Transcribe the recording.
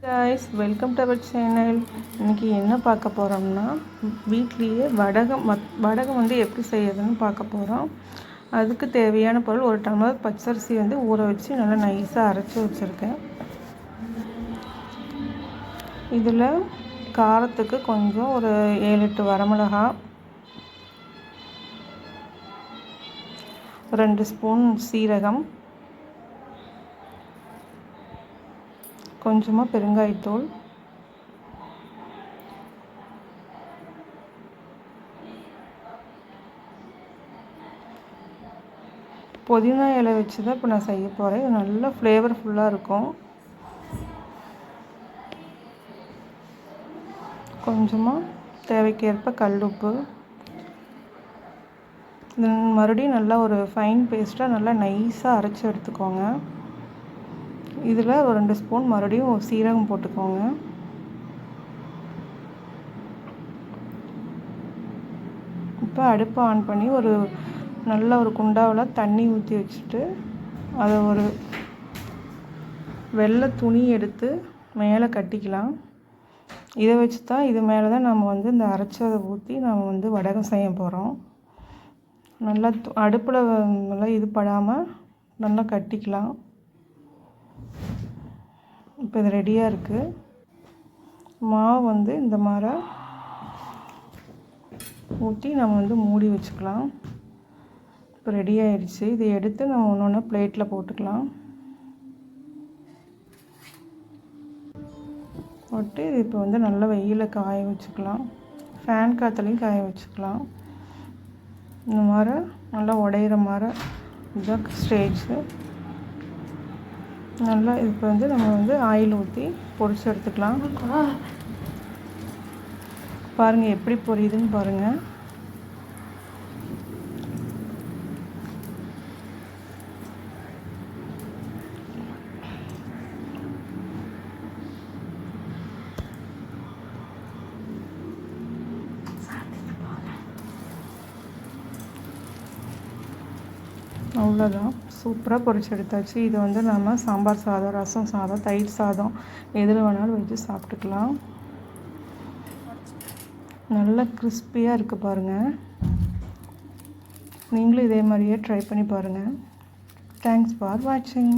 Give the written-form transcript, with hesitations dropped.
Guys welcome to our channel इनकी என்ன பார்க்க போறோம்னா வீட்லயே வடகம் வந்து எப்படி செய்யறதுன்னு பார்க்க போறோம். அதுக்கு தேவையான பொருள் ஒரு டம்ளர் பச்சரிசி வந்து ஊற வச்சு நல்லா நைஸா அரைச்சு வச்சிருக்கேன். இதுல காரத்துக்கு கொஞ்சம் ஒரு 7-8 வரமிளகாய், 2 ஸ்பூன் சீரகம், கொஞ்சமாக பெருங்காயத்தூள், புதினா இலை வச்சு தான் இப்போ நான் செய்ய போகிறேன். இது நல்லா ஃப்ளேவர்ஃபுல்லாக இருக்கும். கொஞ்சமாக தேவைக்கேற்ப கல்லுப்பு. மறுபடியும் நல்லா ஒரு ஃபைன் பேஸ்ட்டாக நல்லா நைஸாக அரைச்சி எடுத்துக்கோங்க. இதில் ஒரு 2 ஸ்பூன் மறுபடியும் சீரகம் போட்டுக்கோங்க. இப்போ அடுப்பை ஆன் பண்ணி நல்ல ஒரு குண்டாவில் தண்ணி ஊற்றி வச்சுட்டு அதை ஒரு வெள்ளை துணி எடுத்து மேலே கட்டிக்கலாம். இதை வச்சு தான் இது மேலே தான் நம்ம வந்து இந்த அரைச்சதை ஊற்றி நம்ம வந்து வடகம் செய்ய போகிறோம். நல்லா அடுப்பில் நல்லா இது படாமல் நல்லா கட்டிக்கலாம். இப்போ இது ரெடியாக இருக்குது. மாவு வந்து இந்த மாதிரி ஊற்றி நம்ம வந்து மூடி வச்சுக்கலாம். இப்போ ரெடி ஆயிடுச்சு. இதை எடுத்து நம்ம ஒன்று பிளேட்டில் போட்டுக்கலாம். போட்டு இப்போ வந்து நல்லா வெயிலில் காய வச்சுக்கலாம். ஃபேன் காற்றுலையும் காய வச்சுக்கலாம். இந்த மாதிரி நல்லா உடையிற மாதிரி இதுதான் ஸ்டேஜு. நல்லா இப்போ வந்து நம்ம வந்து ஆயில் ஊற்றி பொரிச்சு எடுத்துக்கலாம். பாருங்கள் எப்படி பொரியுதுன்னு பாருங்கள். அவ்வளோதான், சூப்பராக பொரிச்சு எடுத்தாச்சு. இது வந்து நம்ம சாம்பார் சாதம், ரசம் சாதம், தயிர் சாதம் எதில் வேணாலும் வச்சு சாப்பிட்டுக்கலாம். நல்லா கிறிஸ்பியாக இருக்குது பாருங்கள். நீங்களும் இதே மாதிரியே ட்ரை பண்ணி பாருங்கள். தேங்க்ஸ் ஃபார் வாட்சிங்.